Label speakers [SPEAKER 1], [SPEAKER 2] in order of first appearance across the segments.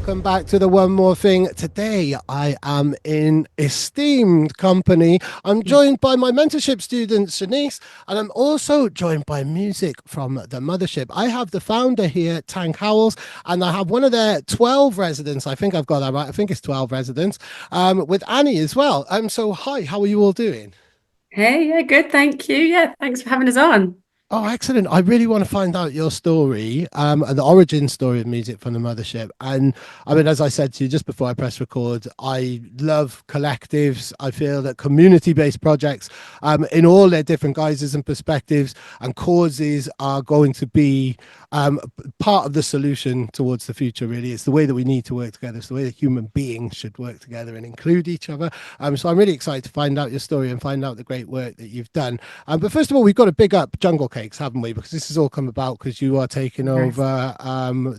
[SPEAKER 1] welcome back to the One More Thing. Today, I am in esteemed company. I'm joined by my mentorship student, Shenice, and I'm also joined by music from the Mothership. I have the founder here, Tank Howls, and I have one of their 12 residents. I think I've got that right. I think it's 12 residents, with Annie as well. So, hi, how are you all doing?
[SPEAKER 2] Hey, yeah, good. Thank you. Yeah, thanks for having us on.
[SPEAKER 1] Oh, excellent. I really want to find out your story, and the origin story of music from the mothership. And I mean, as I said to you just before I press record, I love collectives. I feel that community-based projects, in all their different guises and perspectives and causes are going to be part of the solution towards the future, really. It's the way that we need to work together. It's the way that human beings should work together and include each other. So I'm really excited to find out your story and find out the great work that you've done. But first of all, we've got to big up Jungle Cakes, haven't we? Because this has all come about because you are taking
[SPEAKER 2] Yes.
[SPEAKER 1] over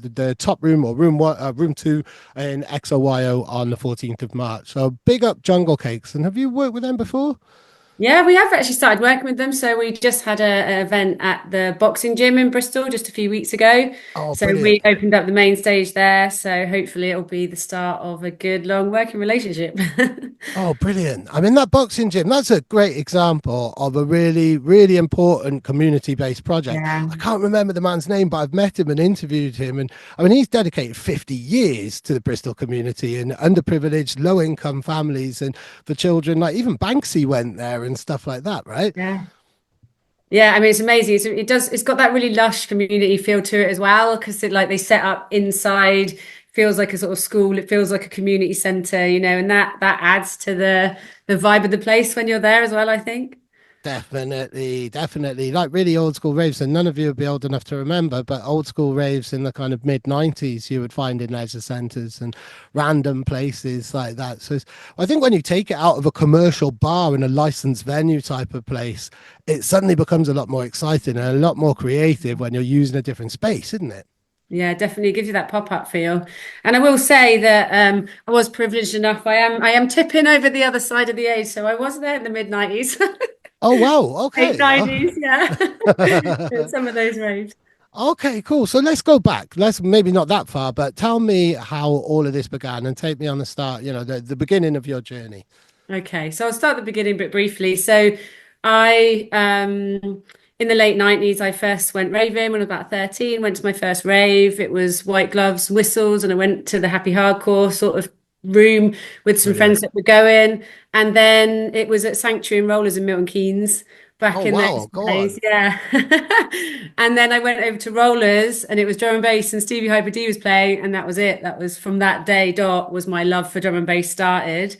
[SPEAKER 1] the top room or room one, room two in XOYO on the 14th of March. So big up Jungle Cakes. And have you worked with them before?
[SPEAKER 2] Yeah, we have actually started working with them. So we just had an event at the boxing gym in Bristol just a few weeks ago.
[SPEAKER 1] Oh,
[SPEAKER 2] So we
[SPEAKER 1] brilliant.
[SPEAKER 2] opened up the main stage there. So hopefully it'll be the start of a good long working relationship.
[SPEAKER 1] Oh, brilliant. I mean, that boxing gym, that's a great example of a really, really important community based project.
[SPEAKER 2] Yeah.
[SPEAKER 1] I can't remember the man's name, but I've met him and interviewed him. And I mean, he's dedicated 50 years to the Bristol community and underprivileged, low income families and for children. Like even Banksy went there and stuff like that, right?
[SPEAKER 2] Yeah. Yeah, I mean it's amazing. It's got that really lush community feel to it as well because they set up inside, feels like a sort of school, it feels like a community center, and that adds to the vibe of the place when you're there as well, I think.
[SPEAKER 1] Definitely, definitely. Like really old school raves, and none of you would be old enough to remember, but old school raves in the kind of mid 90s you would find in leisure centres and random places like that. So I think when you take it out of a commercial bar and a licensed venue type of place, it suddenly becomes a lot more exciting and a lot more creative when you're using a different space, isn't it?
[SPEAKER 2] Yeah, definitely gives you that pop-up feel. And I will say that I was privileged enough. I am tipping over the other side of the age, so I was there in the mid 90s,
[SPEAKER 1] Oh, wow.
[SPEAKER 2] late
[SPEAKER 1] Okay.
[SPEAKER 2] 90s, yeah. Some of those raves.
[SPEAKER 1] Okay, cool. So let's go back. Let's maybe not that far, but tell me how all of this began and take me on the start, the beginning of your journey.
[SPEAKER 2] Okay, so I'll start at the beginning but briefly. So I in the late 90s, I first went raving when I was about 13, went to my first rave. It was white gloves, whistles, and I went to the happy hardcore sort of room with some friends
[SPEAKER 1] Brilliant.
[SPEAKER 2] that were going. And then it was at Sanctuary and Rollers in Milton Keynes
[SPEAKER 1] Oh,
[SPEAKER 2] back in those
[SPEAKER 1] wow. Go
[SPEAKER 2] days.
[SPEAKER 1] on.
[SPEAKER 2] Yeah. And then I went over to Rollers and it was drum and bass and Stevie Hyper D was playing, and that was it. That was from that day dot was my love for drum and bass started.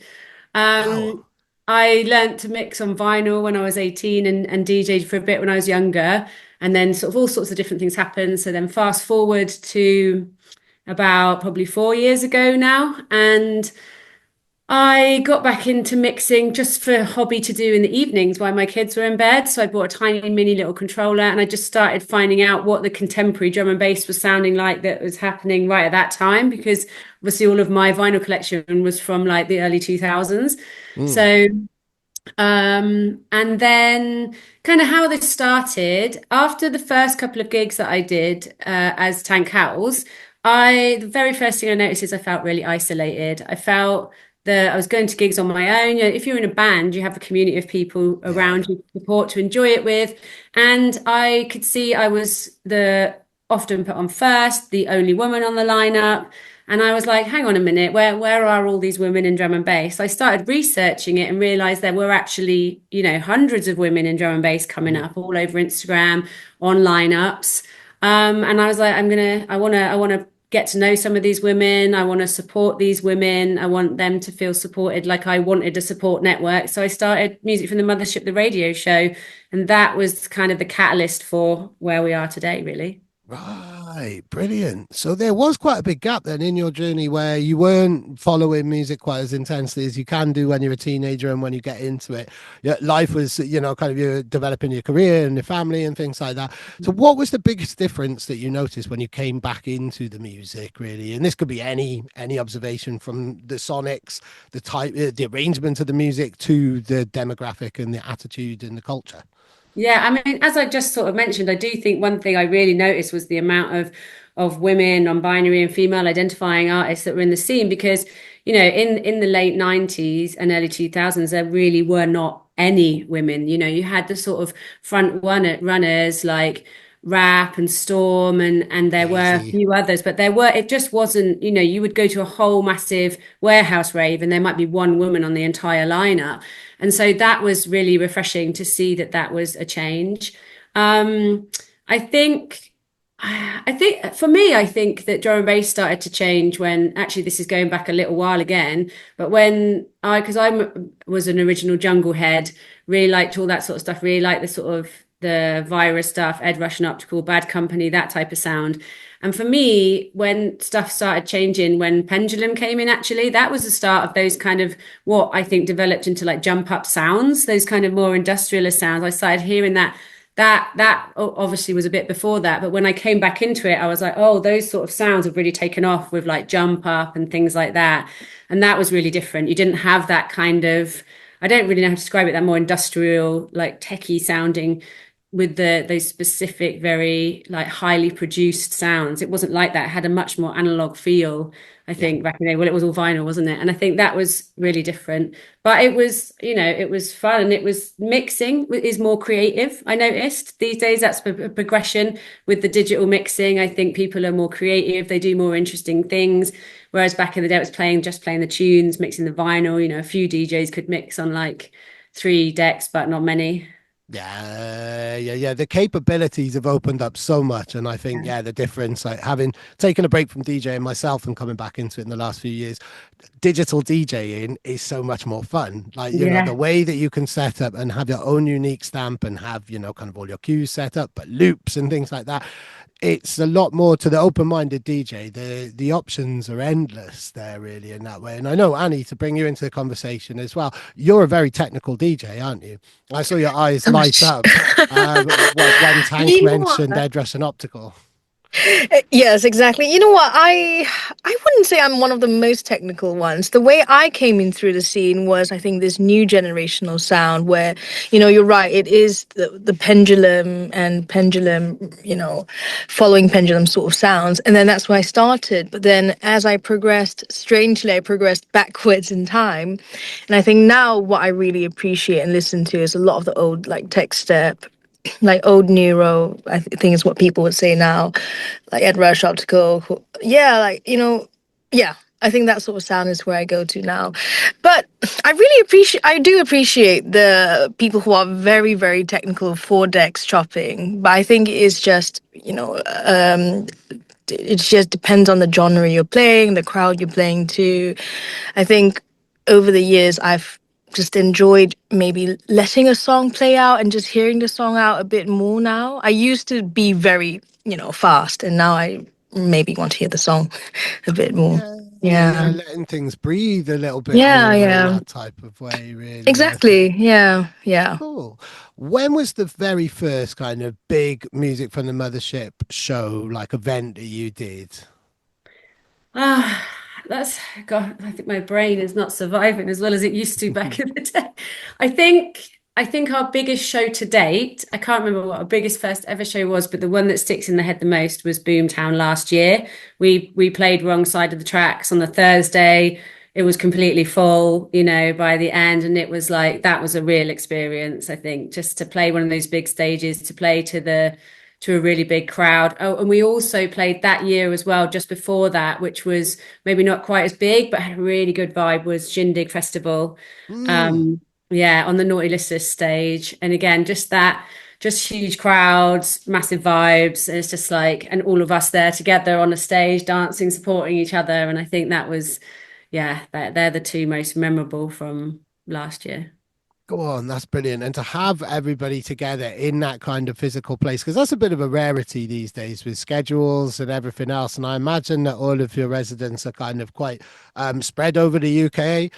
[SPEAKER 1] Wow.
[SPEAKER 2] Um, I learnt to mix on vinyl when I was 18 and DJed for a bit when I was younger. And then sort of all sorts of different things happened. So then fast forward to about probably 4 years ago now. And I got back into mixing just for a hobby to do in the evenings while my kids were in bed. So I bought a tiny mini little controller and I just started finding out what the contemporary drum and bass was sounding like that was happening right at that time, because obviously all of my vinyl collection was from like the early 2000s.
[SPEAKER 1] Mm.
[SPEAKER 2] So and then kind of how this started after the first couple of gigs that I did as Tank Howls, the very first thing I noticed is I felt really isolated. I felt that I was going to gigs on my own. If you're in a band, you have a community of people
[SPEAKER 1] Yeah.
[SPEAKER 2] around you to support, to enjoy it with. And I could see I was the often put on first, the only woman on the lineup. And I was like, hang on a minute, where are all these women in drum and bass? I started researching it and realized there were actually, hundreds of women in drum and bass coming
[SPEAKER 1] Mm.
[SPEAKER 2] up all over Instagram, on lineups. And I was like, I wanna get to know some of these women. I want to support these women. I want them to feel supported like I wanted a support network. So I started Music from the Mothership, the radio show, and that was kind of the catalyst for where we are today, really.
[SPEAKER 1] Right, brilliant. So there was quite a big gap then in your journey where you weren't following music quite as intensely as you can do when you're a teenager and when you get into it. Yeah, life was, kind of you're developing your career and your family and things like that. So what was the biggest difference that you noticed when you came back into the music, really? And this could be any observation from the sonics, the type, the arrangement of the music to the demographic and the attitude and the culture.
[SPEAKER 2] Yeah, I mean, as I just sort of mentioned, I do think one thing I really noticed was the amount of of women, non-binary and female identifying artists that were in the scene because, in the late 90s and early 2000s, there really were not any women. You had the sort of runners like Rap and Storm, and there were a
[SPEAKER 1] Easy.
[SPEAKER 2] few others, but it just wasn't, you would go to a whole massive warehouse rave and there might be one woman on the entire lineup. And so that was really refreshing to see that was a change. Um, I think for me, I think that drum and bass started to change when actually this is going back a little while again, but because I was an original jungle head, really liked all that sort of stuff, really liked the sort of the Virus stuff, Ed Rush and Optical, Bad Company, that type of sound. And for me, when stuff started changing, when Pendulum came in, actually, that was the start of those kind of what I think developed into like jump up sounds, those kind of more industrialist sounds. I started hearing that obviously was a bit before that, but when I came back into it, I was like, oh, those sort of sounds have really taken off with like jump up and things like that. And that was really different. You didn't have that kind of, I don't really know how to describe it, that more industrial, like techie sounding with those specific, very like highly produced sounds. It wasn't like that. It had a much more analog feel, I
[SPEAKER 1] Yeah.
[SPEAKER 2] think, back in the day. Well, it was all vinyl, wasn't it? And I think that was really different. But it was, it was fun, and it was mixing is more creative. I noticed these days that's a progression with the digital mixing. I think people are more creative. They do more interesting things. Whereas back in the day, it was just playing the tunes, mixing the vinyl. A few DJs could mix on like 3 decks, but not many.
[SPEAKER 1] Yeah. The capabilities have opened up so much, and I think the difference, like having taken a break from DJing myself and coming back into it in the last few years, digital DJing is so much more fun. Like the
[SPEAKER 2] Yeah.
[SPEAKER 1] way that you can set up and have your own unique stamp and have kind of all your cues set up, but loops and things like that. It's a lot more to the open-minded DJ. The options are endless there, really, in that way. And I know, Annie, to bring you into the conversation as well, you're a very technical DJ, aren't you? I saw your eyes
[SPEAKER 3] So
[SPEAKER 1] light
[SPEAKER 3] much.
[SPEAKER 1] up when Tank
[SPEAKER 3] You know what?
[SPEAKER 1] mentioned Edrus and Optical.
[SPEAKER 3] Yes, exactly. You know what? I wouldn't say I'm one of the most technical ones. The way I came in through the scene was, I think, this new generational sound where, you're right, it is the pendulum and pendulum, following pendulum sort of sounds. And then that's where I started. But then as I progressed, strangely, I progressed backwards in time. And I think now what I really appreciate and listen to is a lot of the old like tech step, like old neuro, think is what people would say now, like Ed Rush, Optical. Yeah, like, yeah. I think that sort of sound is where I go to now. But I do appreciate the people who are very, very technical for decks chopping. But I think it is just, it just depends on the genre you're playing, the crowd you're playing to. I think over the years, I've just enjoyed maybe letting a song play out and just hearing the song out a bit more now. I used to be very, fast, and now I maybe want to hear the song a bit more.
[SPEAKER 1] Yeah,
[SPEAKER 3] Yeah.
[SPEAKER 1] letting things breathe a little bit
[SPEAKER 3] Yeah,
[SPEAKER 1] more in
[SPEAKER 3] yeah.
[SPEAKER 1] that type of way, really, I think.
[SPEAKER 3] Exactly. Yeah, yeah.
[SPEAKER 1] Cool. When was the very first kind of big music from the Mothership show, like event that you did?
[SPEAKER 2] Ah, that's God, I think my brain is not surviving as well as it used to back in the day. I think I think our biggest show to date, I can't remember what our biggest first ever show was, but the one that sticks in the head the most was Boomtown last year. We played wrong side of the tracks on the Thursday. It was completely full, by the end, and it was like that was a real experience, I think, just to play one of those big stages, to play to a really big crowd. Oh, and we also played that year as well, just before that, which was maybe not quite as big, but had a really good vibe, was Shindig Festival.
[SPEAKER 1] Mm.
[SPEAKER 2] Um, yeah, on the Naughty Listers stage. And again, just huge crowds, massive vibes. And it's just like, and all of us there together on a stage, dancing, supporting each other. And I think that was, yeah, they're the two most memorable from last year.
[SPEAKER 1] Go on, that's brilliant. And to have everybody together in that kind of physical place, because that's a bit of a rarity these days with schedules and everything else. And I imagine that all of your residents are kind of quite spread over the UK.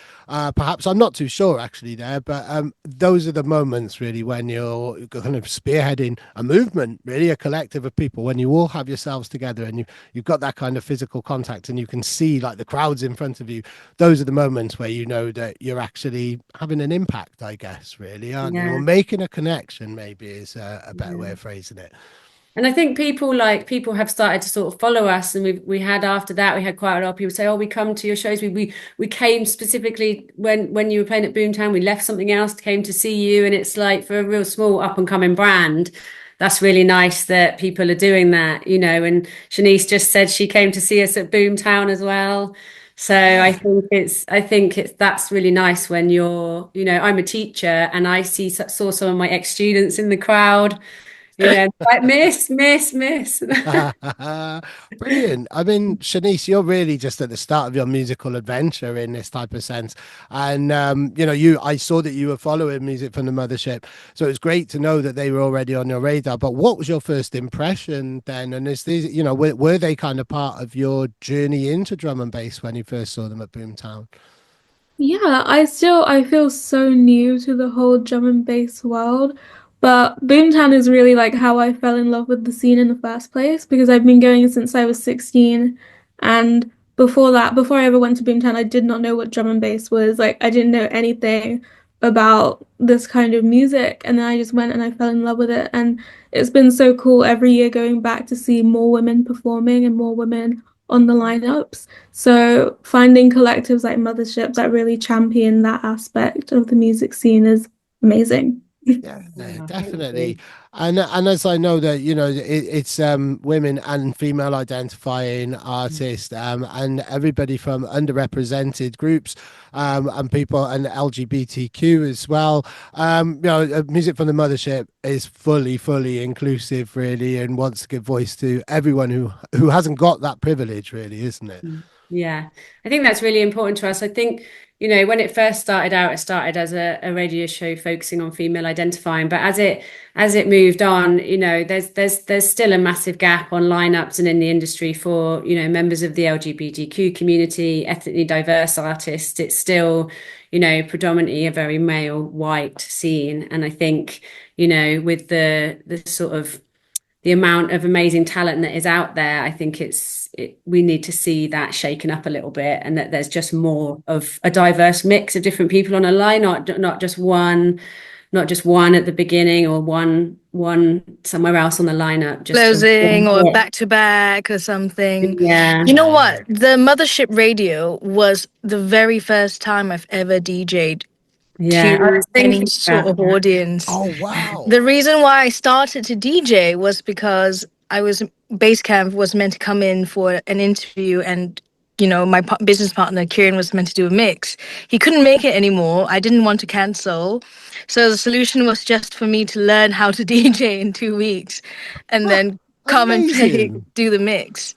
[SPEAKER 1] Perhaps I'm not too sure actually there, but those are the moments really when you're kind of spearheading a movement, really a collective of people, when you all have yourselves together and you've got that kind of physical contact and you can see like the crowds in front of you. Those are the moments where you know that you're actually having an impact, I guess, really, aren't you? Or
[SPEAKER 2] Yeah.
[SPEAKER 1] making a connection, maybe is a better way
[SPEAKER 2] Yeah.
[SPEAKER 1] of phrasing it.
[SPEAKER 2] And I think people have started to sort of follow us, and we had after that we had quite a lot of people say, "Oh, we come to your shows. We came specifically when you were playing at Boomtown. We left something else, came to see you." And it's like for a real small up and coming brand, that's really nice that people are doing that, you know. And Shenice just said she came to see us at Boomtown as well. So
[SPEAKER 1] Yeah.
[SPEAKER 2] I think it's that's really nice when you're, you know, I'm a teacher and I saw some of my ex-students in the crowd. You know, like miss.
[SPEAKER 1] Brilliant. I mean, Shanice, you're really just at the start of your musical adventure in this type of sense. And you know, I saw that you were following music from the Mothership. So it's great to know that they were already on your radar. But what was your first impression then? And is these, you know, were they kind of part of your journey into drum and bass when you first saw them at Boomtown?
[SPEAKER 4] Yeah, I feel so new to the whole drum and bass world, but Boomtown is really like how I fell in love with the scene in the first place because I've been going since I was 16, and before that, before I ever went to Boomtown, I did not know what drum and bass was. Like I didn't know anything about this kind of music, and then I just went and I fell in love with it, and it's been so cool every year going back to see more women performing and more women on the lineups. So finding collectives like Mothership that really champion that aspect of the music scene is amazing.
[SPEAKER 1] Yeah,
[SPEAKER 2] Oh, thank
[SPEAKER 1] definitely.
[SPEAKER 2] you.
[SPEAKER 1] And as I know that, you know, it's women and female identifying artists, and everybody from underrepresented groups, and people and LGBTQ as well. You know, music from the Mothership is fully inclusive, really, and wants to give voice to everyone who hasn't got that privilege, really, isn't it?
[SPEAKER 2] Yeah, I think that's really important to us. I think, you know, when it first started out, it started as a radio show focusing on female identifying, but as it moved on, you know, there's still a massive gap on lineups and in the industry for, you know, members of the LGBTQ community, ethnically diverse artists. It's still, you know, predominantly a very male white scene. And I think, you know, with the sort of the amount of amazing talent that is out there, I think we need to see that shaken up a little bit, and that there's just more of a diverse mix of different people on a line, not just one at the beginning or one somewhere else on the lineup. Just
[SPEAKER 3] Closing or back to back or something.
[SPEAKER 2] yeah,
[SPEAKER 3] You know
[SPEAKER 1] Yeah.
[SPEAKER 3] what? The Mothership Radio was the very first time I've ever DJ'd
[SPEAKER 2] yeah. I
[SPEAKER 3] to
[SPEAKER 2] was
[SPEAKER 3] any
[SPEAKER 2] thinking
[SPEAKER 3] sort
[SPEAKER 2] about
[SPEAKER 3] of
[SPEAKER 2] that.
[SPEAKER 3] audience.
[SPEAKER 1] Oh, wow.
[SPEAKER 3] The reason why I started to DJ was because Basecamp was meant to come in for an interview, and my business partner Kieran was meant to do a mix. He couldn't make it anymore. I didn't want to cancel, so the solution was just for me to learn how to DJ in 2 weeks, and
[SPEAKER 1] Ah,
[SPEAKER 3] then come and
[SPEAKER 1] amazing.
[SPEAKER 3] do the mix.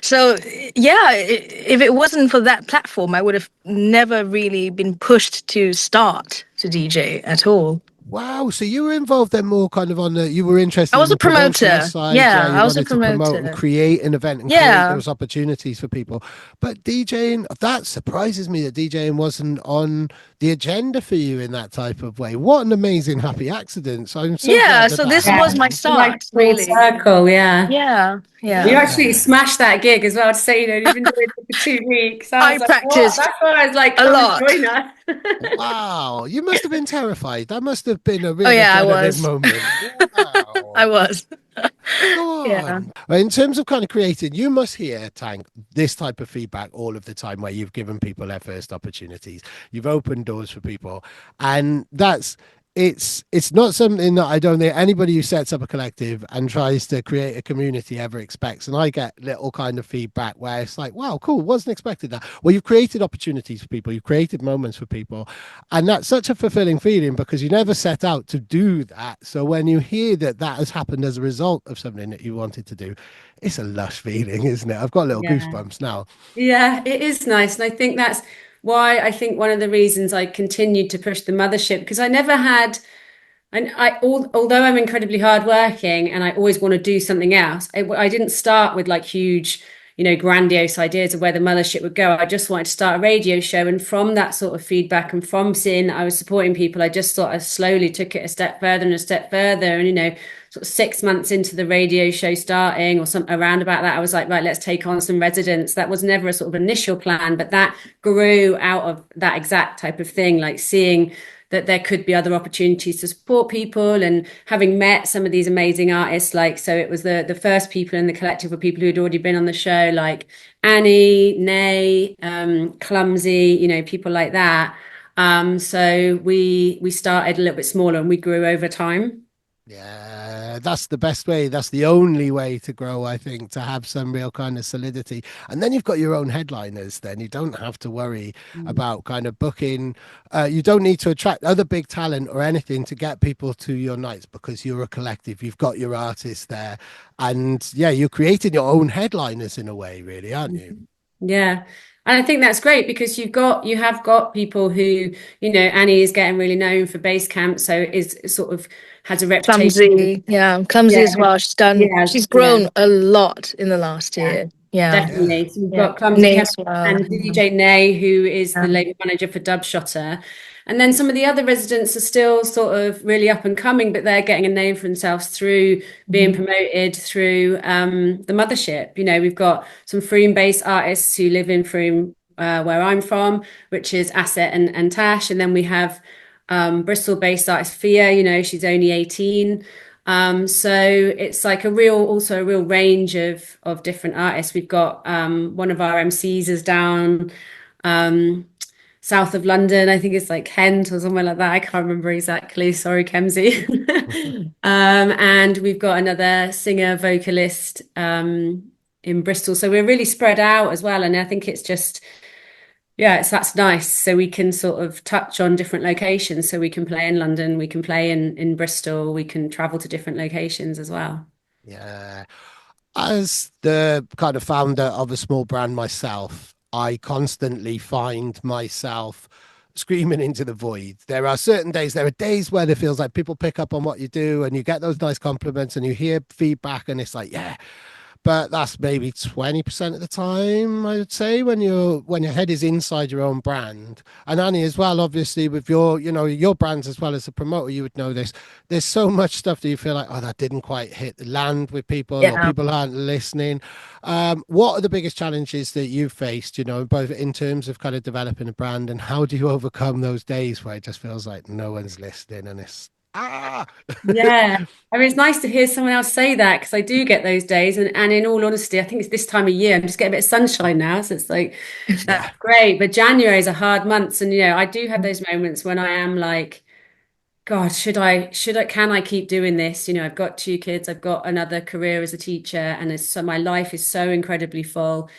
[SPEAKER 3] So yeah, if it wasn't for that platform, I would have never really been pushed to start to DJ at all.
[SPEAKER 1] Wow. So you were involved then more kind of you were
[SPEAKER 3] I
[SPEAKER 1] interested in
[SPEAKER 3] was a
[SPEAKER 1] the promotional
[SPEAKER 3] promoter.
[SPEAKER 1] side. Yeah.
[SPEAKER 3] Yeah,
[SPEAKER 1] You
[SPEAKER 3] I was a
[SPEAKER 1] wanted to promote and
[SPEAKER 3] promoter.
[SPEAKER 1] create an event and create
[SPEAKER 3] Yeah.
[SPEAKER 1] those opportunities for people. But DJing, that surprises me that DJing wasn't on the agenda for you in that type of way. What an amazing happy accident. So I'm so
[SPEAKER 3] Yeah,
[SPEAKER 1] glad that
[SPEAKER 3] so
[SPEAKER 1] that
[SPEAKER 3] this
[SPEAKER 2] Yeah,
[SPEAKER 3] was my
[SPEAKER 1] happened.
[SPEAKER 2] like
[SPEAKER 3] start,
[SPEAKER 2] full
[SPEAKER 3] really.
[SPEAKER 2] circle. Yeah.
[SPEAKER 3] Yeah,
[SPEAKER 2] You
[SPEAKER 3] yeah.
[SPEAKER 2] actually
[SPEAKER 1] Yeah.
[SPEAKER 2] smashed that gig as well, to say, you know, you've been doing it for 2 weeks. I
[SPEAKER 3] I
[SPEAKER 2] was like, what?
[SPEAKER 3] practiced
[SPEAKER 2] That's why I was like,
[SPEAKER 3] a
[SPEAKER 2] come and
[SPEAKER 3] lot.
[SPEAKER 2] join us.
[SPEAKER 1] Wow. You must have been terrified. That must have been a
[SPEAKER 3] Oh
[SPEAKER 1] real
[SPEAKER 3] yeah, I
[SPEAKER 1] adrenaline
[SPEAKER 3] was.
[SPEAKER 1] moment.
[SPEAKER 3] I
[SPEAKER 1] Wow.
[SPEAKER 3] was.
[SPEAKER 1] Go
[SPEAKER 3] Yeah.
[SPEAKER 1] on. In terms of kind of creating, you must hear, Tank, this type of feedback all of the time where you've given people their first opportunities. You've opened doors for people. And it's not something that I don't think anybody who sets up a collective and tries to create a community ever expects. And I get little kind of feedback where it's like, wow, cool, wasn't expected that. Well, you've created opportunities for people, you've created moments for people. And that's such a fulfilling feeling because you never set out to do that. So when you hear that that has happened as a result of something that you wanted to do, it's a lush feeling, isn't it? I've got little
[SPEAKER 2] Yeah.
[SPEAKER 1] goosebumps now.
[SPEAKER 2] Yeah, it is nice. And I think that's why I think one of the reasons I continued to push the mothership, because I never had, and although I'm incredibly hardworking and I always want to do something else, I didn't start with like huge, you know, grandiose ideas of where the mothership would go. I just wanted to start a radio show. And from that sort of feedback and from seeing that I was supporting people, I just sort of slowly took it a step further and a step further. And, you know, sort of 6 months into the radio show starting or some around about that, I was like, right, let's take on some residents. That was never a sort of initial plan, but that grew out of that exact type of thing, like seeing that there could be other opportunities to support people. And having met some of these amazing artists, like, so it was the first people in the collective were people who'd already been on the show, like Annie, Nay, Clumsy, you know, people like that. So we started a little bit smaller and we grew over time.
[SPEAKER 1] Yeah, that's the best way. That's the only way to grow, I think, to have some real kind of solidity. And then you've got your own headliners, then you don't have to worry about kind of booking. You don't need to attract other big talent or anything to get people to your nights because you're a collective. You've got your artists there. And yeah, you're creating your own headliners in a way, really, aren't you?
[SPEAKER 2] Yeah. And I think that's great because you have got people who, you know, Annie is getting really known for Base Camp, so is sort of has a reputation.
[SPEAKER 3] Clumsy
[SPEAKER 2] Yeah,
[SPEAKER 3] as well. She's
[SPEAKER 2] yeah.
[SPEAKER 3] grown a lot in the last
[SPEAKER 2] Yeah,
[SPEAKER 3] year. Yeah.
[SPEAKER 1] Yeah.
[SPEAKER 2] definitely. So we've
[SPEAKER 3] Yeah.
[SPEAKER 2] got Clumsy
[SPEAKER 3] Nay
[SPEAKER 2] Kevin
[SPEAKER 3] as well.
[SPEAKER 2] and DJ Nay, who is the
[SPEAKER 3] Yeah.
[SPEAKER 2] label manager for Dub Shotter. And then some of the other residents are still sort of really up and coming, but they're getting a name for themselves through being promoted through the Mothership. You know, we've got some Frome-based artists who live in Frome, where I'm from, which is Asset and Tash. And then we have Bristol-based artist Fia, you know, she's only 18. So it's like also a real range of different artists. We've got one of our MCs is down south of London. I think it's like Kent or somewhere like that. I can't remember exactly. Sorry, Kemsy. And we've got another singer vocalist in Bristol. So we're really spread out as well. And I think it's just that's nice. So we can sort of touch on different locations. So we can play in London, we can play in Bristol, we can travel to different locations as well.
[SPEAKER 1] Yeah. As the kind of founder of a small brand myself, I constantly find myself screaming into the void. There are certain days, there are days where it feels like people pick up on what you do and you get those nice compliments and you hear feedback and it's like, yeah, but that's maybe 20% of the time, I would say, when your head is inside your own brand. And Annie as well, obviously, with your brands as well as a promoter, you would know this. There's so much stuff that you feel like, oh, that didn't quite hit the land with people, or
[SPEAKER 3] Yeah.
[SPEAKER 1] people aren't listening. What are the biggest challenges that you've faced, both in terms of kind of developing a brand, and how do you overcome those days where it just feels like no one's listening and it's
[SPEAKER 2] Yeah. I mean, it's nice to hear someone else say that because I do get those days. And in all honesty, I think it's this time of year. I'm just getting a bit of sunshine now. So it's like,
[SPEAKER 1] yeah.
[SPEAKER 2] that's great. But January is a hard month. And, I do have those moments when I am like, God, can I keep doing this? I've got 2 kids, I've got another career as a teacher, and so my life is so incredibly full.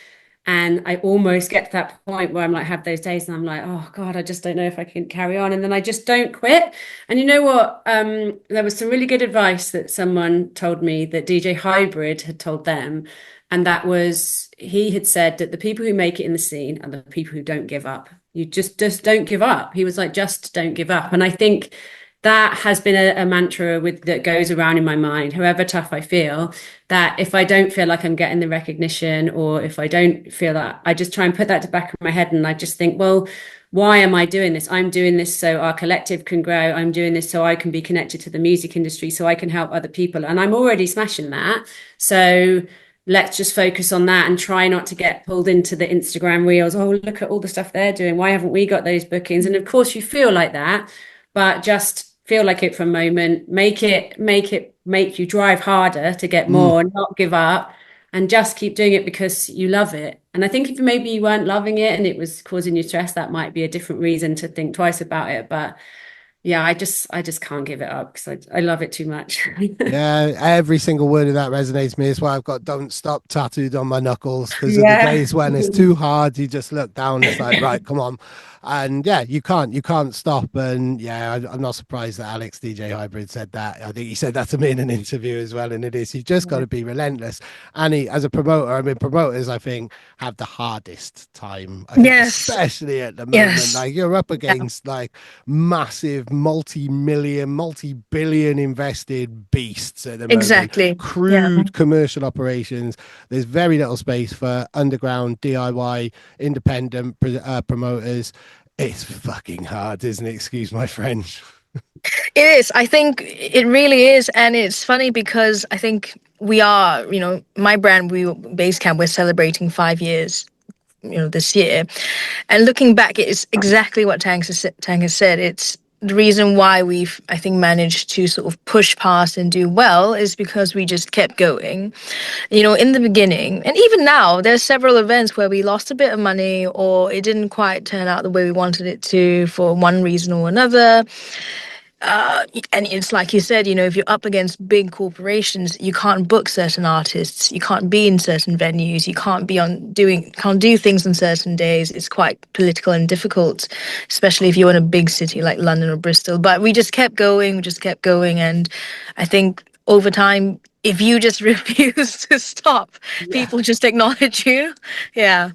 [SPEAKER 2] And I almost get to that point where I'm like, have those days, and I'm like, oh God, I just don't know if I can carry on. And then I just don't quit. And you know what? There was some really good advice that someone told me that DJ Hybrid had told them. And that was, he had said that the people who make it in the scene are the people who don't give up. You just don't give up. He was like, just don't give up. And I think that has been a mantra that goes around in my mind, however tough I feel, that if I don't feel like I'm getting the recognition, or if I don't feel that, I just try and put that to the back of my head. And I just think, well, why am I doing this? I'm doing this so our collective can grow. I'm doing this so I can be connected to the music industry, so I can help other people. And I'm already smashing that. So let's just focus on that and try not to get pulled into the Instagram reels. Oh, look at all the stuff they're doing. Why haven't we got those bookings? And of course you feel like that, but just feel like it for a moment, make you drive harder to get more, not give up, and just keep doing it because you love it. And I think if maybe you weren't loving it and it was causing you stress, that might be a different reason to think twice about it. But yeah, I just can't give it up because I love it too much.
[SPEAKER 1] Yeah, every single word of that resonates me. It's why I've got "Don't Stop" tattooed on my knuckles, because of the
[SPEAKER 2] Yeah.
[SPEAKER 1] days when it's too hard, you just look down. It's like, right, come on, and yeah, you can't stop. And yeah, I'm not surprised that Alex DJ Hybrid said that. I think he said that to me in an interview as well. And it is, you've just got to be relentless. Annie, as a promoter, I mean, promoters, I think, have the hardest time. I think,
[SPEAKER 3] Yes.
[SPEAKER 1] especially at the moment.
[SPEAKER 3] Yes.
[SPEAKER 1] Like, you're up against like massive, multi-million, multi-billion invested beasts at the moment.
[SPEAKER 3] Exactly.
[SPEAKER 1] Crude commercial operations. There's very little space for underground DIY independent promoters. It's fucking hard, isn't it? Excuse my French.
[SPEAKER 3] It is. I think it really is. And it's funny because I think we are, my brand, Basecamp, we're celebrating 5 years, this year. And looking back, it's exactly what Tank has said. It's the reason why we've, I think, managed to sort of push past and do well is because we just kept going. You know, in the beginning, and even now, there's several events where we lost a bit of money or it didn't quite turn out the way we wanted it to for one reason or another. And it's like you said, you know, if you're up against big corporations, you can't book certain artists, you can't be in certain venues, you can't do things on certain days. It's quite political and difficult, especially if you're in a big city like London or Bristol. But we just kept going, and I think over time, if you just refuse to stop,
[SPEAKER 1] Yeah.
[SPEAKER 3] people just acknowledge you. Yeah.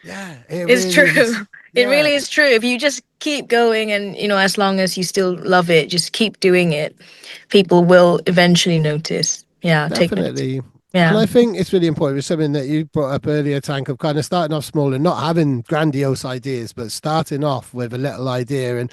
[SPEAKER 1] Yeah, it
[SPEAKER 3] It's
[SPEAKER 1] really
[SPEAKER 3] true.
[SPEAKER 1] is.
[SPEAKER 3] It
[SPEAKER 1] Yeah,
[SPEAKER 3] really is true. If you just keep going and, you know, as long as you still love it, just keep doing it, people will eventually notice. Yeah, take notice.
[SPEAKER 1] definitely. And
[SPEAKER 3] Yeah.
[SPEAKER 1] I think it's really important. It's something that you brought up earlier, Tank, of kind of starting off small and not having grandiose ideas, but starting off with a little idea. And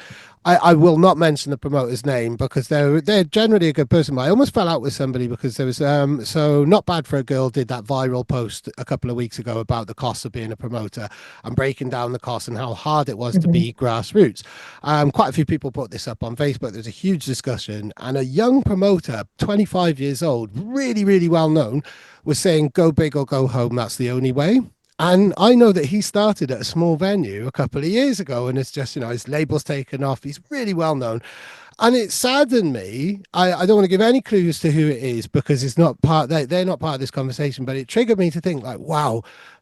[SPEAKER 1] I will not mention the promoter's name because they're generally a good person. But I almost fell out with somebody because there was so Not Bad for a Girl did that viral post a couple of weeks ago about the cost of being a promoter and breaking down the cost and how hard it was to
[SPEAKER 3] Mhm.
[SPEAKER 1] be grassroots. Quite a few people put this up on Facebook. There's a huge discussion, and a young promoter, 25 years old, really, really well known, was saying, "Go big or go home. That's the only way." And I know that he started at a small venue a couple of years ago, and it's just, you know, his label's taken off. He's really well known. And it saddened me. I don't want to give any clues to who it is because it's not they're not part of this conversation, but it triggered me to think like, wow.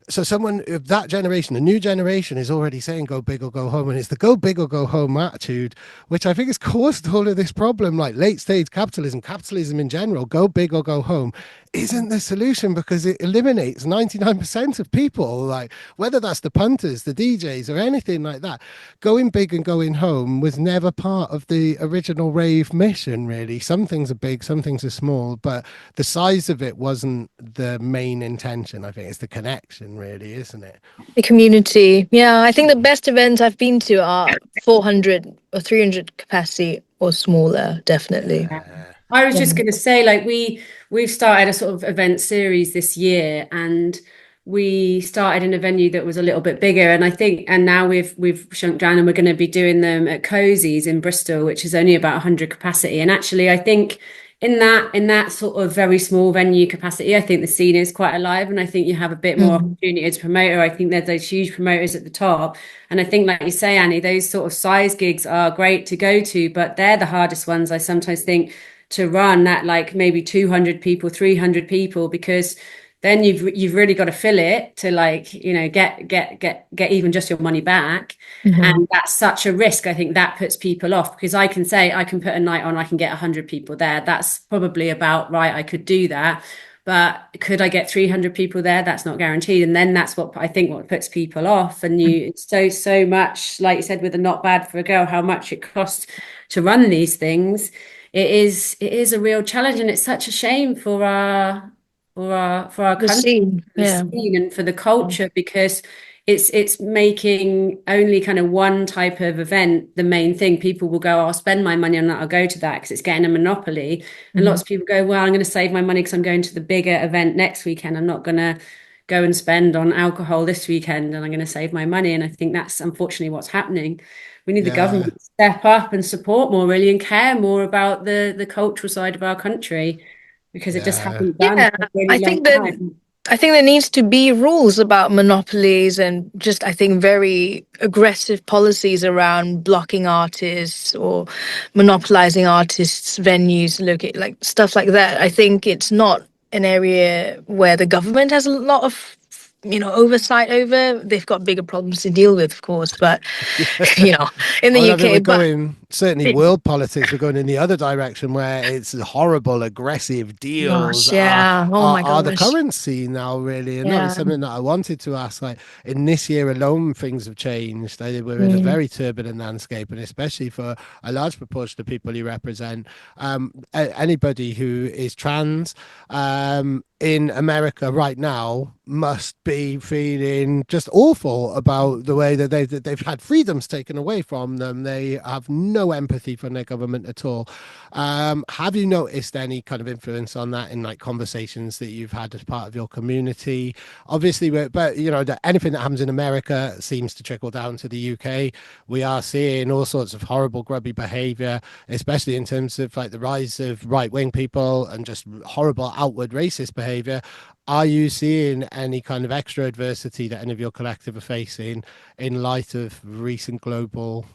[SPEAKER 1] So someone of that generation, a new generation, is already saying go big or go home. And it's the go big or go home attitude, which I think has caused all of this problem, like late stage capitalism in general, go big or go home, isn't the solution because it eliminates 99% of people, like whether that's the punters, the DJs, or anything like that. Going big and going home was never part of the original rave mission, really. Some things are big, some things are small, but the size of it wasn't the main intention. I think it's the connection, really, isn't it?
[SPEAKER 3] The community. Yeah, I think the best events I've been to are 400 or 300 capacity or smaller, definitely.
[SPEAKER 1] Yeah.
[SPEAKER 2] I was
[SPEAKER 3] Yeah.
[SPEAKER 2] just going to say, like we've started a sort of event series this year, and we started in a venue that was a little bit bigger, and I think, and now we've shrunk down, and we're going to be doing them at Cozy's in Bristol, which is only about 100 capacity. And actually, I think in that sort of very small venue capacity, I think the scene is quite alive, and I think you have a bit more
[SPEAKER 3] Mm.
[SPEAKER 2] opportunity as a promoter. I think there's those huge promoters at the top, and I think, like you say, Annie, those sort of size gigs are great to go to, but they're the hardest ones, I sometimes think, to run at, like maybe 200 people, 300 people, because then you've really got to fill it to, like, you know, get even just your money back.
[SPEAKER 3] Mhm.
[SPEAKER 2] And that's such a risk. I think that puts people off, because I can say I can put a night on, I can get 100 people there. That's probably about right. I could do that. But could I get 300 people there? That's not guaranteed. And then that's what I think what puts people off. And it's so much, like you said, with the Not Bad for a Girl, how much it costs to run these things. It is a real challenge, and it's such a shame for our
[SPEAKER 3] The
[SPEAKER 2] country,
[SPEAKER 3] scene.
[SPEAKER 2] for the
[SPEAKER 3] Yeah.
[SPEAKER 2] scene, and for the culture, because it's making only kind of one type of event the main thing. People will go, I'll spend my money on that, I'll go to that because it's getting a monopoly. And
[SPEAKER 3] Mhm.
[SPEAKER 2] lots of people go, well, I'm going to save my money because I'm going to the bigger event next weekend. I'm not going to go and spend on alcohol this weekend, and I'm going to save my money. And I think that's unfortunately what's happening. We need the
[SPEAKER 1] Yeah.
[SPEAKER 2] government to step up and support more, really, and care more about the cultural side of our country, because it just
[SPEAKER 1] Yeah.
[SPEAKER 2] hasn't done
[SPEAKER 3] Yeah,
[SPEAKER 2] for a really
[SPEAKER 3] I
[SPEAKER 2] long
[SPEAKER 3] think that
[SPEAKER 2] time.
[SPEAKER 3] I think there needs to be rules about monopolies and just, I think, very aggressive policies around blocking artists or monopolizing artists' venues, look at like stuff like that. I think it's not an area where the government has a lot of, you know, oversight over. They've got bigger problems to deal with, of course, but you know, in
[SPEAKER 1] I
[SPEAKER 3] the
[SPEAKER 1] mean, I think
[SPEAKER 3] UK,
[SPEAKER 1] we're
[SPEAKER 3] but
[SPEAKER 1] going, certainly world politics, we're going in the other direction where it's horrible, aggressive deals
[SPEAKER 3] gosh, yeah, oh my
[SPEAKER 1] are the
[SPEAKER 3] gosh,
[SPEAKER 1] currency now, really. And that was
[SPEAKER 3] yeah.
[SPEAKER 1] something that I wanted to ask. Like in this year alone, things have changed. We're in a
[SPEAKER 3] Mm.
[SPEAKER 1] very turbulent landscape, and especially for a large proportion of people you represent, anybody who is trans, in America right now must be feeling just awful about the way that they've had freedoms taken away from them. They have no empathy for their government at all. Have you noticed any kind of influence on that in like conversations that you've had as part of your community? Obviously, but you know, anything that happens in America seems to trickle down to the UK. We are seeing all sorts of horrible, grubby behaviour, especially in terms of like the rise of right-wing people and just horrible outward racist behaviour. Are you seeing any kind of extra adversity that any of your collective are facing in light of recent global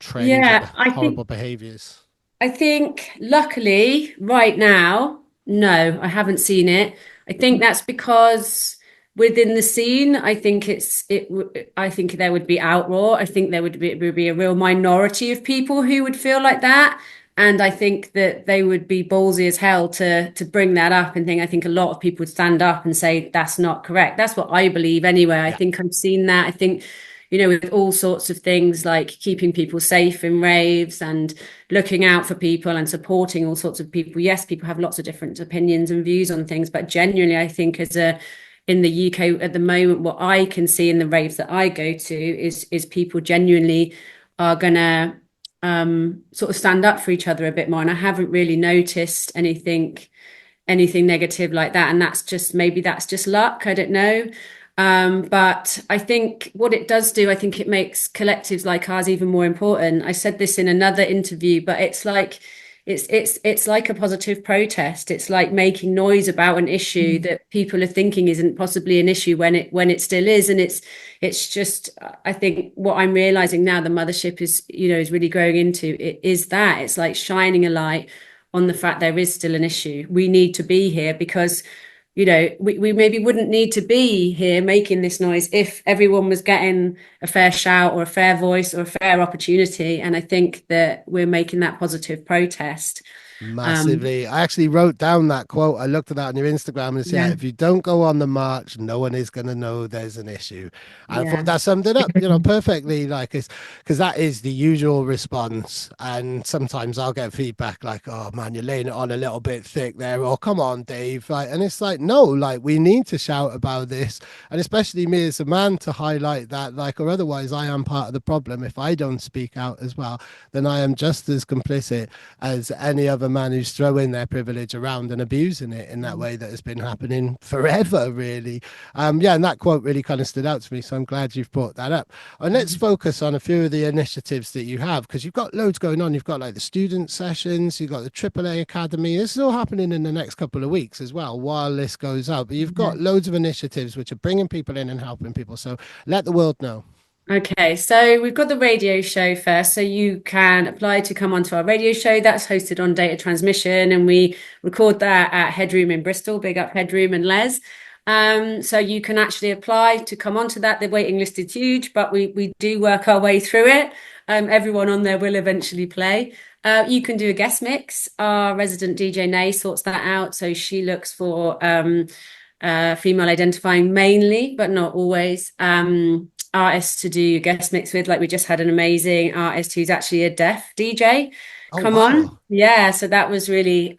[SPEAKER 1] trends and
[SPEAKER 2] Yeah,
[SPEAKER 1] horrible behaviours?
[SPEAKER 2] I think luckily right now, no, I haven't seen it. I think that's because within the scene, I think there would be outroar. I think there would be a real minority of people who would feel like that. And I think that they would be ballsy as hell to bring that up and think, I think a lot of people would stand up and say that's not correct. That's what I believe anyway. I
[SPEAKER 1] Yeah,
[SPEAKER 2] think I've seen that. I think, you know, with all sorts of things like keeping people safe in raves and looking out for people and supporting all sorts of people. Yes, people have lots of different opinions and views on things, but genuinely, I think in the UK at the moment, what I can see in the raves that I go to is people genuinely are gonna sort of stand up for each other a bit more. And I haven't really noticed anything negative like that. And maybe that's just luck. I don't know. But I think what it does do, I think it makes collectives like ours even more important. I said this in another interview, but it's like it's like a positive protest. It's like making noise about an issue that people are thinking isn't possibly an issue when it still is. And it's just, I think what I'm realizing now the mothership is really growing into it is that it's like shining a light on the fact there is still an issue. We need to be here because we maybe wouldn't need to be here making this noise if everyone was getting a fair shout or a fair voice or a fair opportunity. And I think that we're making that positive protest.
[SPEAKER 1] massively. I actually wrote down that quote. I looked at that on your Instagram and said, yeah,
[SPEAKER 2] Yeah,
[SPEAKER 1] if you don't go on the march, no one is going to know there's an issue. And I thought
[SPEAKER 2] yeah,
[SPEAKER 1] that summed it up, perfectly. Like, it's because that is the usual response. And sometimes I'll get feedback like, oh man, you're laying it on a little bit thick there. Or come on, Dave. Like, and it's like, no, like, we need to shout about this. And especially me as a man to highlight that, like, or otherwise I am part of the problem. If I don't speak out as well, then I am just as complicit as any other man who's throwing their privilege around and abusing it in that way that has been happening forever, really. Yeah, and that quote really kind of stood out to me. So I'm glad you've brought that up. And let's focus on a few of the initiatives that you have, because you've got loads going on. You've got like the student sessions, you've got the AAA Academy. This is all happening in the next couple of weeks as well while this goes out. But you've got loads of initiatives which are bringing people in and helping people. So let the world know.
[SPEAKER 2] Okay, so we've got the radio show first. So you can apply to come onto our radio show. That's hosted on Data Transmission, and we record that at Headroom in Bristol. Big up Headroom and Les. So you can actually apply to come onto that. The waiting list is huge, but we do work our way through it. Everyone on there will eventually play. You can do a guest mix. Our resident DJ Nay sorts that out. So she looks for female identifying mainly, but not always. Artists to do guest mix with. Like we just had an amazing artist who's actually a deaf DJ
[SPEAKER 1] Oh,
[SPEAKER 2] come
[SPEAKER 1] wow.
[SPEAKER 2] on. Yeah, so that was really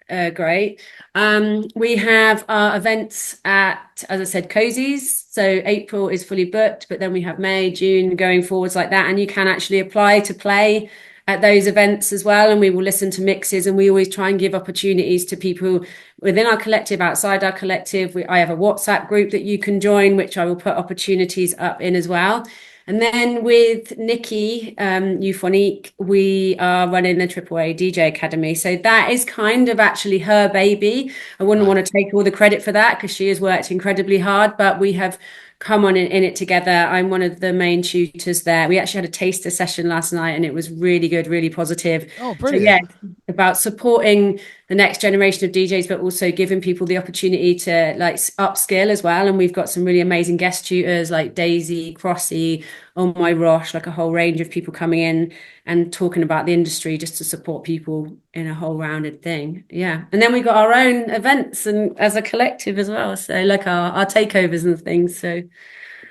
[SPEAKER 2] great. We have our events at, as I said, Cozies. So April is fully booked, but then we have May, June going forwards like that. And you can actually apply to play at those events as well. And we will listen to mixes, and we always try and give opportunities to people within our collective, outside our collective. I have a WhatsApp group that you can join, which I will put opportunities up in as well. And then with Nikki, Euphonique, we are running the AAA DJ Academy. So that is kind of actually her baby. I wouldn't want to take all the credit for that because she has worked incredibly hard, but we have come on in it together. I'm one of the main tutors there. We actually had a taster session last night and it was really good, really positive.
[SPEAKER 1] Oh,
[SPEAKER 2] So yeah,
[SPEAKER 1] brilliant.
[SPEAKER 2] about supporting the next generation of DJs, but also giving people the opportunity to like upskill as well. And we've got some really amazing guest tutors like Daisy, Crossy, Oh My Rosh, like a whole range of people coming in and talking about the industry just to support people in a whole rounded thing. Yeah. And then we got our own events and as a collective as well. So like our takeovers and things. So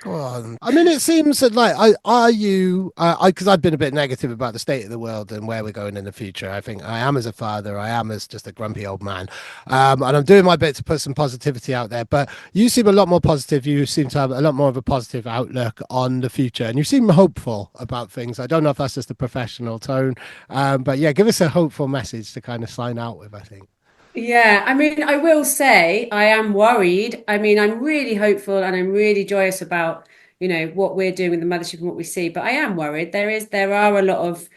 [SPEAKER 1] Go on. I mean, it seems that like, are you? Because I've been a bit negative about the state of the world and where we're going in the future. I think I am as a father. I am as just a grumpy old man, and I'm doing my bit to put some positivity out there. But you seem a lot more positive. You seem to have a lot more of a positive outlook on the future, and you seem hopeful about things. I don't know if that's just a professional tone, but yeah, give us a hopeful message to kind of sign out with, I think.
[SPEAKER 2] Yeah, I mean, I will say I am worried. I mean, I'm really hopeful and I'm really joyous about, what we're doing with the mothership and what we see, but I am worried. There are a lot of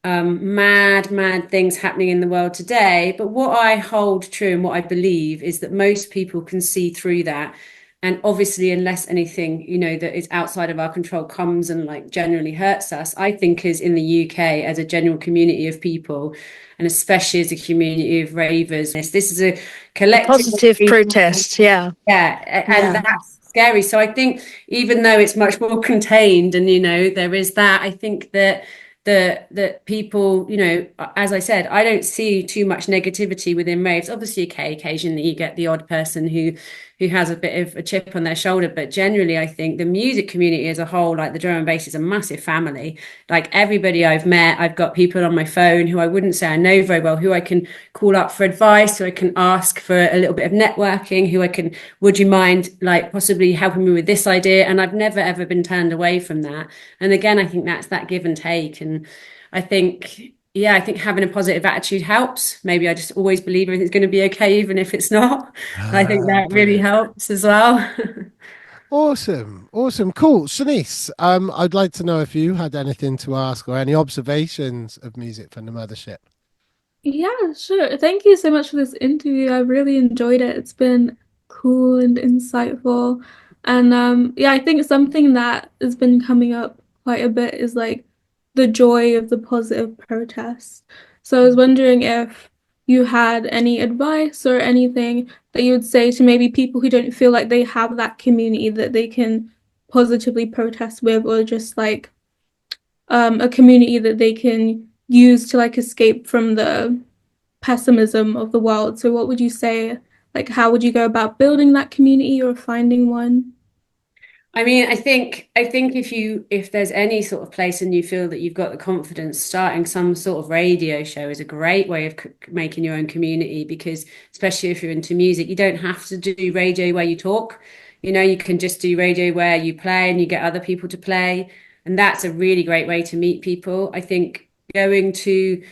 [SPEAKER 2] mad things happening in the world today. But what I hold true and what I believe is that most people can see through that. And obviously, unless anything, that is outside of our control comes and like generally hurts us, I think is in the UK as a general community of people, and especially as a community of ravers, this is a
[SPEAKER 3] A
[SPEAKER 2] collective of
[SPEAKER 3] positive
[SPEAKER 2] people.
[SPEAKER 3] protest, yeah.
[SPEAKER 2] Yeah, and
[SPEAKER 3] Yeah.
[SPEAKER 2] that's scary. So I think even though it's much more contained and there is that, I think that that people, as I said, I don't see too much negativity within raves. Obviously, occasionally you get the odd person who has a bit of a chip on their shoulder, but generally I think the music community as a whole, like the drum and bass, is a massive family. Like everybody I've met, I've got people on my phone who I wouldn't say I know very well, who I can call up for advice, who I can ask for a little bit of networking, would you mind like possibly helping me with this idea? And I've never ever been turned away from that. And again, I think that's that give and take. And I think, yeah, I think having a positive attitude helps. Maybe I just always believe everything's going to be okay, even if it's not. I think that really
[SPEAKER 1] Brilliant.
[SPEAKER 2] helps as well.
[SPEAKER 1] Awesome, awesome, cool. Shanice, I'd like to know if you had anything to ask or any observations of music from the mothership.
[SPEAKER 4] Yeah, sure. Thank you so much for this interview. I really enjoyed it. It's been cool and insightful. And yeah, I think something that has been coming up quite a bit is like the joy of the positive protest. So I was wondering if you had any advice or anything that you would say to maybe people who don't feel like they have that community that they can positively protest with, or just like a community that they can use to like escape from the pessimism of the world. So what would you say? Like, how would you go about building that community or finding one?
[SPEAKER 2] I mean, I think if there's any sort of place and you feel that you've got the confidence, starting some sort of radio show is a great way of making your own community, because especially if you're into music, you don't have to do radio where you talk. You can just do radio where you play and you get other people to play. And that's a really great way to meet people. I think going to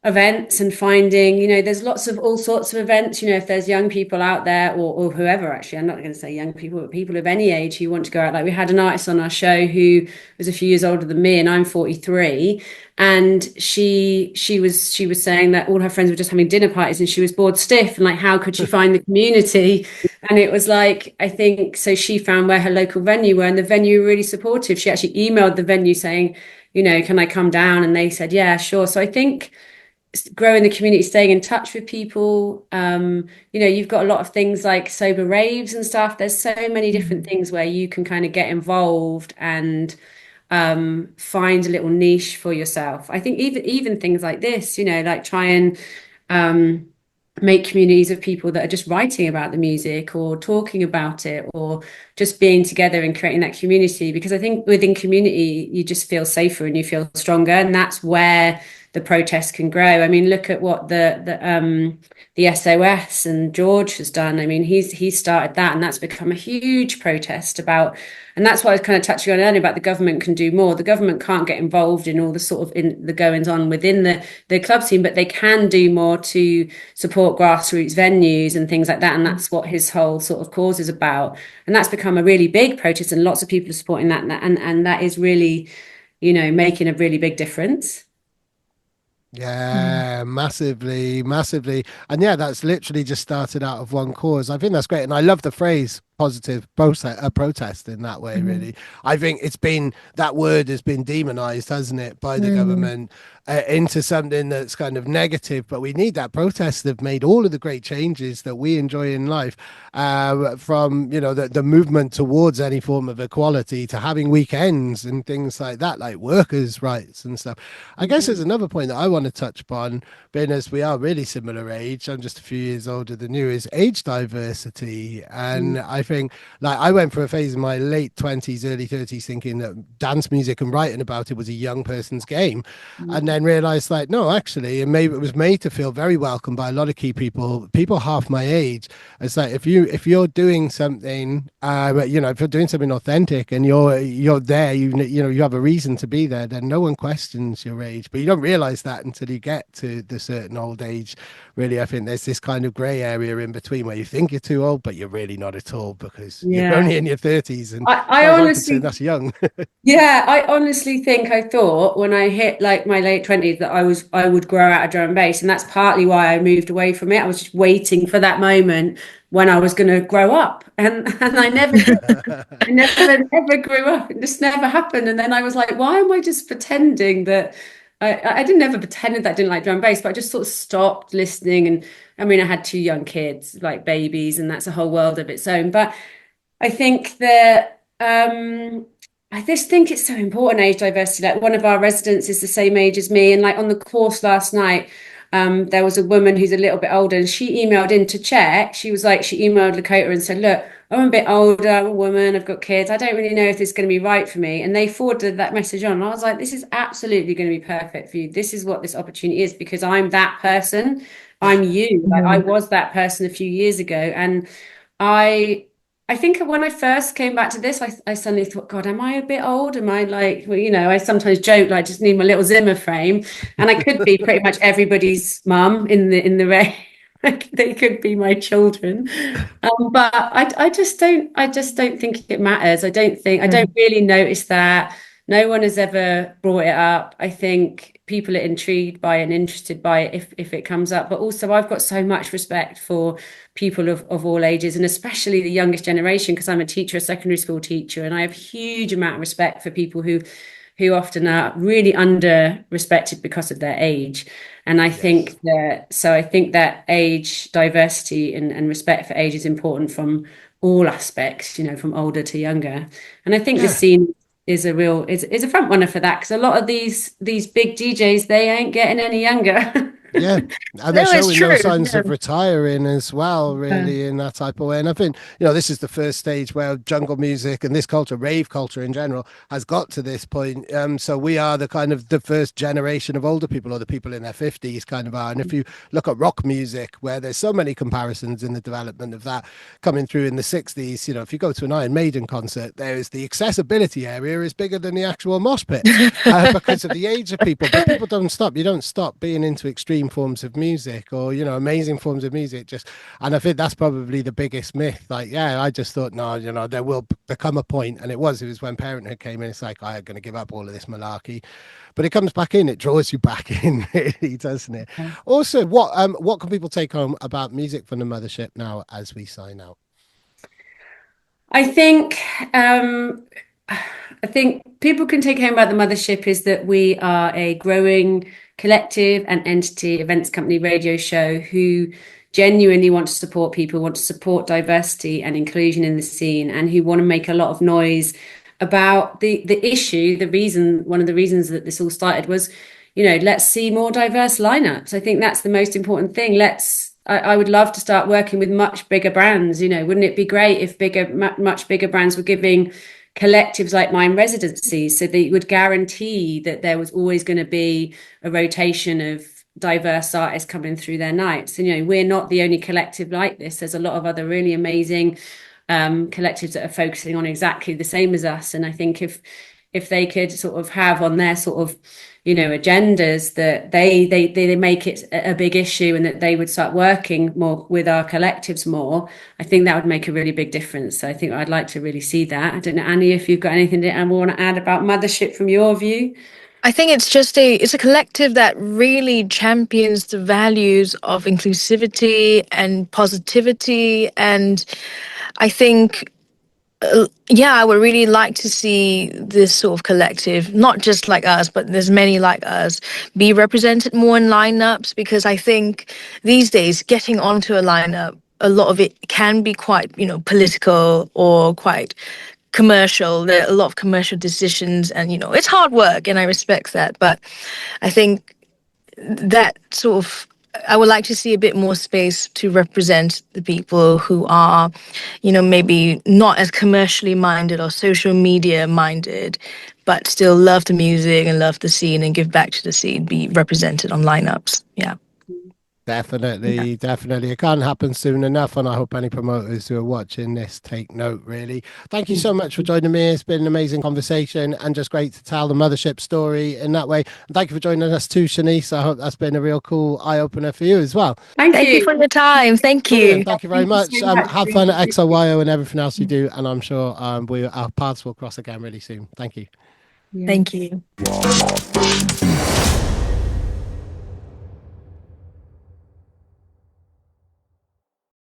[SPEAKER 2] events and finding, there's lots of all sorts of events, if there's young people out there, or whoever, actually, I'm not going to say young people, but people of any age who want to go out. Like we had an artist on our show who was a few years older than me, and I'm 43, and she was saying that all her friends were just having dinner parties and she was bored stiff, and like how could she find the community? And it was like, I think so she found where her local venue were, and the venue were really supportive. She actually emailed the venue saying, can I come down? And they said, yeah, sure. So I think growing the community, staying in touch with people. You've got a lot of things like sober raves and stuff. There's so many different things where you can kind of get involved and find a little niche for yourself. I think even things like this, like try and um, make communities of people that are just writing about the music or talking about it, or just being together and creating that community. Because I think within community, you just feel safer and you feel stronger, and that's where the protest can grow. I mean, look at what the SOS and George has done. I mean, he's started that, and that's become a huge protest about. And that's what I was kind of touching on earlier about the government can do more. The government can't get involved in all the sort of in the goings on within the club scene, but they can do more to support grassroots venues and things like that. And that's what his whole sort of cause is about. And that's become a really big protest, and lots of people are supporting that. And that is really, making a really big difference.
[SPEAKER 1] Yeah, massively, massively. And yeah, that's literally just started out of one cause. I think that's great. And I love the phrase positive protest in that way, really. I think that word has been demonized, hasn't it, by the government into something that's kind of negative. But we need that protest that have made all of the great changes that we enjoy in life, from, the movement towards any form of equality to having weekends and things like that, like workers' rights and stuff. I guess there's another point that I want to touch upon, being as we are really similar age, I'm just a few years older than you, is age diversity. And I think, like, I went through a phase in my late 20s, early 30s, thinking that dance music and writing about it was a young person's game. And then realized, like, no, actually, and maybe it was made to feel very welcome by a lot of key people half my age. It's like, if you're doing something, if you're doing something authentic and you're there, you have a reason to be there, then no one questions your age. But you don't realize that until you get to the certain old age. Really, I think there's this kind of gray area in between where you think you're too old, but you're really not at all, because you're only in your 30s. And
[SPEAKER 2] I
[SPEAKER 1] as
[SPEAKER 2] honestly,
[SPEAKER 1] that's young.
[SPEAKER 2] yeah, I honestly think I thought when I hit like my late 20s that I would grow out of drum and bass, and that's partly why I moved away from it. I was just waiting for that moment when I was going to grow up, and I never did. I never grew up. It just never happened. And then I was like, why am I just pretending that I didn't ever pretend that I didn't like drum and bass, but I just sort of stopped listening. And I mean, I had two young kids, like babies, and that's a whole world of its own. But I think that I just think it's so important, age diversity. Like, one of our residents is the same age as me, and like on the course last night, there was a woman who's a little bit older, and she emailed in to check. She emailed Lakota and said, "Look, I'm a bit older, I'm a woman, I've got kids. I don't really know if this is going to be right for me." And they forwarded that message on. And I was like, this is absolutely going to be perfect for you. This is what this opportunity is, because I'm that person. I'm you. Like, I was that person a few years ago, and I think when I first came back to this, I suddenly thought, God, am I a bit old? Am I like, well, I sometimes joke, like, I just need my little Zimmer frame, and I could be pretty much everybody's mum in the rain. Like, they could be my children, but I just don't think it matters. I don't really notice that. No one has ever brought it up. I think people are intrigued by it and interested by it if it comes up. But also, I've got so much respect for people of all ages, and especially the youngest generation, because I'm a teacher, a secondary school teacher, and I have a huge amount of respect for people who often are really under respected because of their age. And I think that age diversity and respect for age is important from all aspects, from older to younger. And I think the scene is a front runner for that, because a lot of these big DJs, they ain't getting any younger.
[SPEAKER 1] Yeah, and they're
[SPEAKER 3] No, it's
[SPEAKER 1] showing no
[SPEAKER 3] true.
[SPEAKER 1] signs
[SPEAKER 3] Yeah.
[SPEAKER 1] of retiring as well, really, in that type of way. And I think, this is the first stage where jungle music and this culture, rave culture in general, has got to this point. So we are the kind of the first generation of older people, or the people in their 50s kind of are. And if you look at rock music, where there's so many comparisons in the development of that coming through in the 60s, if you go to an Iron Maiden concert, there's the accessibility area is bigger than the actual mosh pit because of the age of people. But people don't stop. You don't stop being into extreme forms of music, or amazing forms of music, and I think that's probably the biggest myth. Like, I just thought, no, there will become a point, and it was when parenthood came in. It's like, I'm going to give up all of this malarkey, but it comes back in, it draws you back in, really, doesn't it? Also, what can people take home about Music from the Mothership now as we sign out?
[SPEAKER 2] I think people can take home about the Mothership is that we are a growing collective and entity, events company, radio show, who genuinely want to support people, want to support diversity and inclusion in the scene, and who want to make a lot of noise about the issue. One of the reasons that this all started was, let's see more diverse lineups. I think that's the most important thing. I would love to start working with much bigger brands. Wouldn't it be great if much bigger brands were giving collectives like mine residencies, so they would guarantee that there was always going to be a rotation of diverse artists coming through their nights. And we're not the only collective like this. There's a lot of other really amazing collectives that are focusing on exactly the same as us. And I think if they could sort of have on their sort of agendas that they make it a big issue, and that they would start working more with our collectives more, I think that would make a really big difference. So I think I'd like to really see that. I don't know, Annie, if you've got anything to want to add about Mothership from your view.
[SPEAKER 3] I think it's a collective that really champions the values of inclusivity and positivity, and I think I would really like to see this sort of collective, not just like us, but there's many like us, be represented more in lineups, because I think these days getting onto a lineup, a lot of it can be quite, political or quite commercial. There are a lot of commercial decisions, and, it's hard work, and I respect that. But I think that sort of I would like to see a bit more space to represent the people who are, maybe not as commercially minded or social media minded, but still love the music and love the scene and give back to the scene, be represented on lineups. Yeah.
[SPEAKER 1] Definitely, definitely. It can't happen soon enough. And I hope any promoters who are watching this take note, really. Thank you so much for joining me. It's been an amazing conversation and just great to tell the Mothership story in that way. And thank you for joining us too, Shenice. I hope that's been a real cool eye opener for you as well.
[SPEAKER 2] Thank
[SPEAKER 3] Thank you
[SPEAKER 2] you.
[SPEAKER 3] for your time. Thank you.
[SPEAKER 1] Brilliant. Thank you very
[SPEAKER 2] Thank you
[SPEAKER 1] much.
[SPEAKER 2] so much.
[SPEAKER 1] Have fun at XOYO and everything else you do. And I'm sure our paths will cross again really soon. Thank you.
[SPEAKER 2] Yeah.
[SPEAKER 3] Thank you.